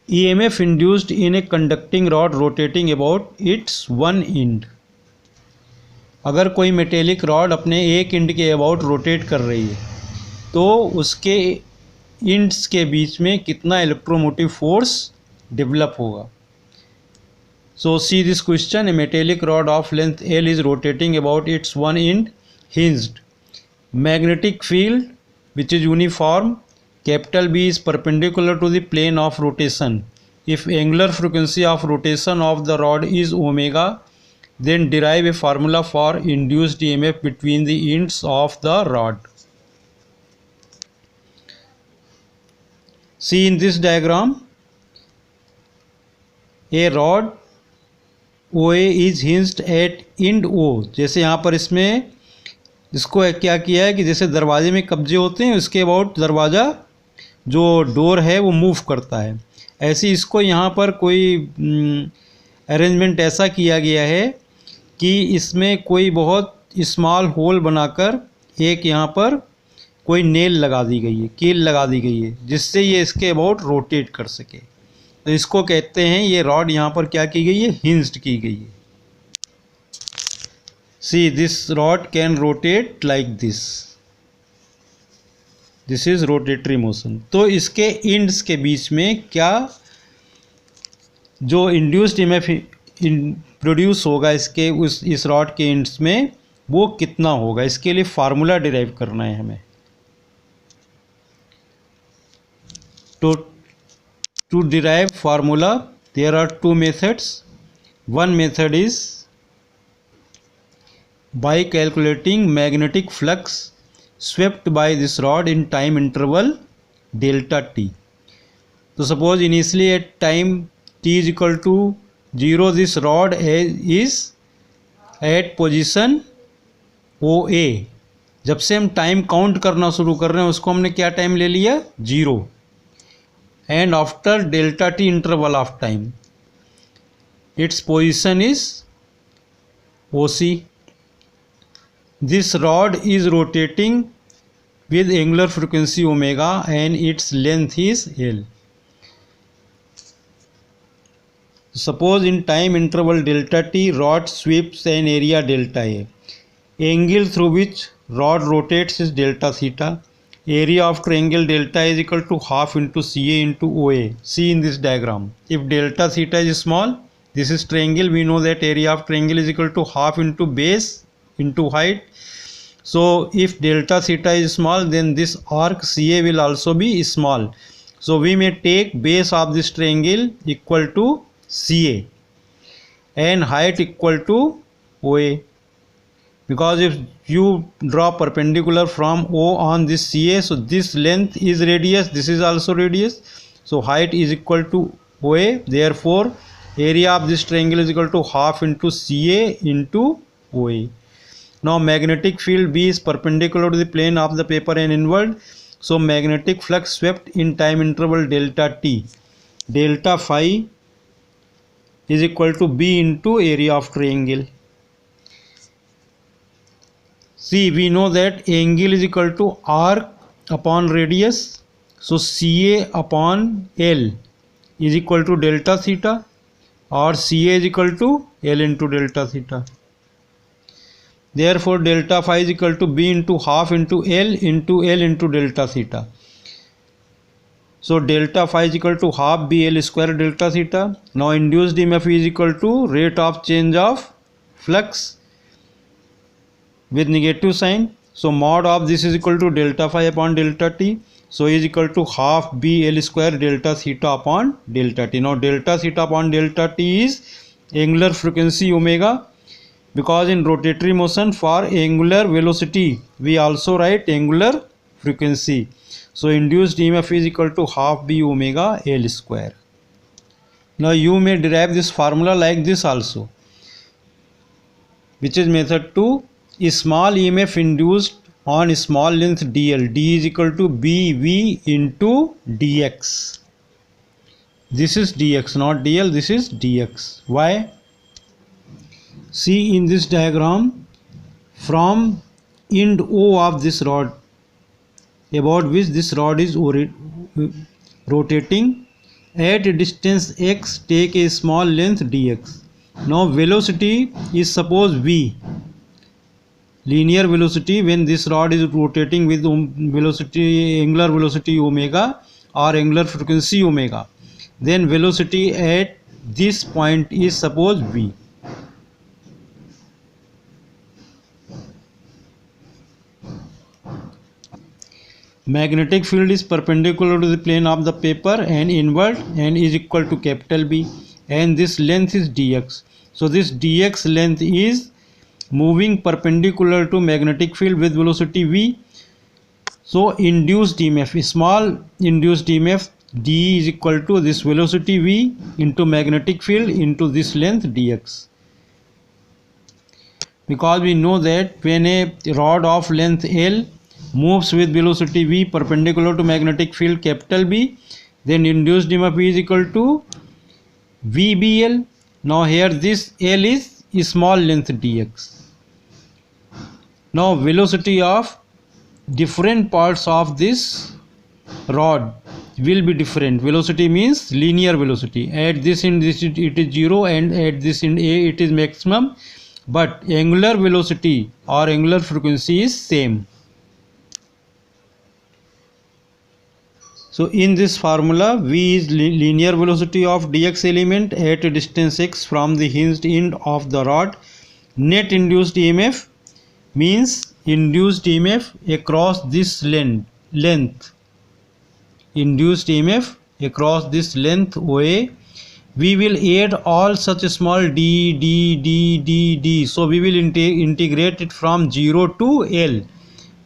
EMF induced in a conducting rod rotating about its one end. अगर कोई metallic rod अपने एक end के अबाउट रोटेट कर रही है तो उसके इंड्स के बीच में कितना इलेक्ट्रोमोटिव फोर्स डेवलप होगा. So see this question. A metallic rod of length L is rotating about its one end hinged. Magnetic field which is uniform. Capital B is perpendicular to the plane of rotation. If angular frequency of rotation of the rod is omega, then derive a formula for induced EMF between the ends of the rod. See in this diagram, a rod OA is hinged at end O. जैसे यहाँ पर इसमें इसको क्या किया है कि जैसे दरवाजे में कब्जे होते हैं उसके अबाउट दरवाज़ा जो डोर है वो मूव करता है, ऐसे इसको यहाँ पर कोई अरेंजमेंट ऐसा किया गया है कि इसमें कोई बहुत स्मॉल होल बनाकर एक यहाँ पर कोई नेल लगा दी गई है, कील लगा दी गई है, जिससे ये इसके अबाउट रोटेट कर सके. तो इसको कहते हैं, ये रॉड यहाँ पर क्या की गई है, हिंज्ड की गई है. See this rod can rotate like this. This is rotatory motion. तो इसके इंड्स के बीच में क्या जो इंड्यूस्ड EMF प्रोड्यूस होगा इसके इस रॉड के इंड्स में वो कितना होगा, इसके लिए फार्मूला डिराइव करना है हमें. To derive formula there are two methods. One method is by calculating magnetic flux swept by this rod in time interval delta t. So suppose initially at time t is equal to 0 this rod is at position OA. जब से हम time count करना शुरू कर रहे हैं उसको हमने क्या टाइम ले लिया, 0. And after delta T interval of time its position is OC. This rod is rotating with angular frequency omega and its length is L. Suppose in time interval delta t rod sweeps an area delta A. Angle through which rod rotates is delta theta. Area of triangle delta is equal to half into CA into OA. See in this diagram. If delta theta is small, this is triangle. We know that area of triangle is equal to half into base into height. So if delta theta is small, then this arc CA will also be small. So we may take base of this triangle equal to CA and height equal to OA, because if you draw perpendicular from O on this CA, so this length is radius, this is also radius, so height is equal to OA. Therefore area of this triangle is equal to half into CA into OA. Now magnetic field B is perpendicular to the plane of the paper and inward. So magnetic flux swept in time interval delta t, delta phi is equal to B into area of triangle. See, we know that angle is equal to arc upon radius. So CA upon L is equal to delta theta, or CA is equal to L into delta theta. Therefore delta phi is equal to B into half into L into delta theta. So delta phi is equal to half BL square delta theta. Now induced EMF is equal to rate of change of flux with negative sign. So mod of this is equal to delta phi upon delta t. So is equal to half BL square delta theta upon delta t. Now delta theta upon delta t is angular frequency omega. Because in rotatory motion for angular velocity we also write angular frequency. So induced EMF is equal to half B omega L square. Now you may derive this formula like this also, which is method 2. Small EMF induced on small length dl, d is equal to bv into dx. This is dx, not dl, this is dx. Why? See in this diagram, from end O of this rod about which this rod is rotating, At a distance x, take a small length dx. Now velocity is suppose v, linear velocity when this rod is rotating with velocity, angular velocity omega or angular frequency omega. Then velocity at this point is suppose v. Magnetic field is perpendicular to the plane of the paper and inward and is equal to capital B, and this length is dx. So this dx length is moving perpendicular to magnetic field with velocity v. So induced EMF, small induced EMF d is equal to this velocity v into magnetic field into this length dx. Because we know that when a rod of length L moves with velocity v perpendicular to magnetic field capital B, then induced EMF is equal to VBL. Now here this L is small length dx. Now velocity of different parts of this rod will be different. Velocity means linear velocity. At this end it is 0 and at this end A it is maximum, but angular velocity or angular frequency is same. So in this formula, v is linear velocity of dx element at a distance x from the hinged end of the rod. Net induced EMF means induced EMF across this length. Induced EMF across this length OA. We will add all such small d. So we will integrate it from 0 to L,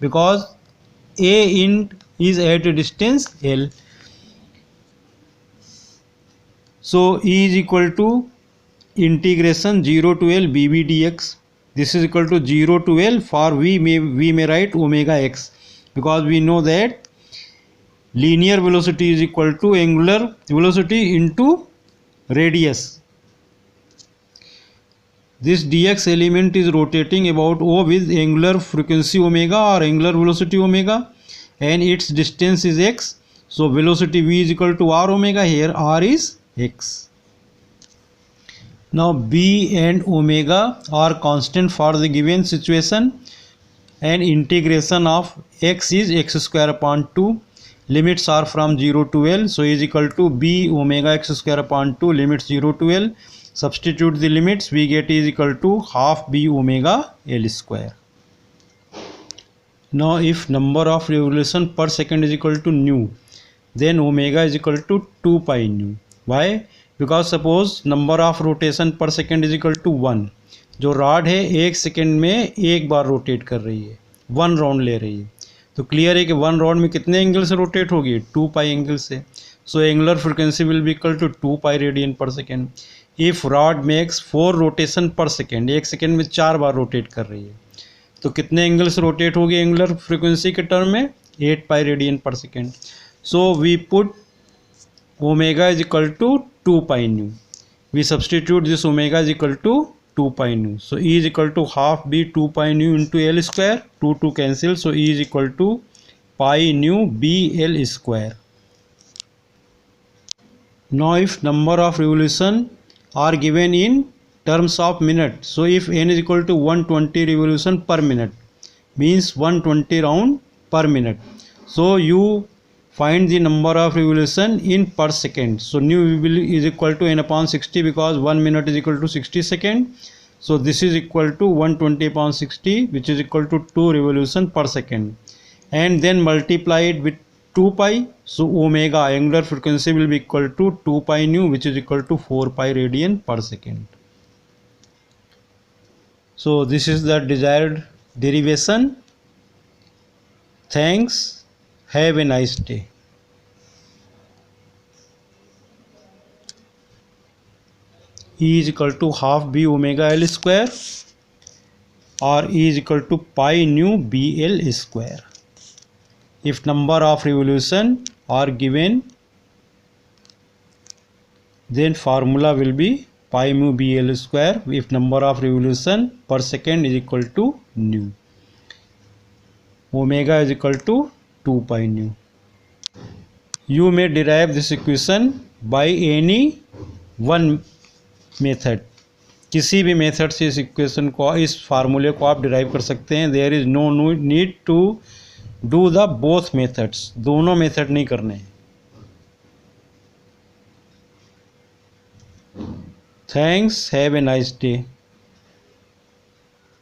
because A end is at a distance L. So E is equal to integration 0 to L bb dx. This is equal to 0 to L. For we may write omega x, because we know that linear velocity is equal to angular velocity into radius. This dx element is rotating about O with angular frequency omega or angular velocity omega, and its distance is x. So velocity v is equal to r omega. Here r is x. Now b and omega are constant for the given situation, and integration of x is x square upon 2. Limits are from 0 to L, so is equal to b omega x square upon 2, limits 0 to L. Substitute the limits, we get is equal to half b omega L square. Now if number of revolution per second is equal to nu, then omega is equal to 2 pi nu. Why? Because suppose number of rotation per second is equal to 1. जो rod है एक second में एक बार rotate कर रही है, 1 round ले रही है, तो क्लियर है कि 1 राउंड में कितने एंगल से रोटेट होगी, 2 पाई एंगल से. So angular frequency will be equal to 2 pi radian पर second. If rod makes 4 rotation per second, एक सेकेंड में 4 बार रोटेट कर रही है, तो कितने एंगल से रोटेट होगी एंगुलर फ्रिक्वेंसी के टर्म में, 8 पाई रेडियन पर second. So we put omega is equal to 2 pi nu. We substitute this omega is equal to 2 pi nu. So E is equal to half b 2 pi nu into L square. 2 cancel. So E is equal to pi nu b L square. Now if number of revolution are given in terms of minute, so if n is equal to 120 revolution per minute, means 120 round per minute. So you find the number of revolution in per second. So nu is equal to n upon 60, because 1 minute is equal to 60 second. So this is equal to 120 upon 60, which is equal to 2 revolution per second, and then multiply it with 2 pi. So omega angular frequency will be equal to 2 pi nu, which is equal to 4 pi radian per second. So this is the desired derivation. Thanks. Have a nice day. E is equal to half b omega L square, or E is equal to pi nu b L square. If number of revolution are given, then formula will be pi mu b L square if number of revolution per second is equal to nu. Omega is equal to 2 pi nu. You may derive this equation by any one method, किसी भी method से इस equation को, इस फार्मूले को आप derive कर सकते हैं। There is no need to do the both methods, दोनों मेथड नहीं करने। Thanks, have a nice day.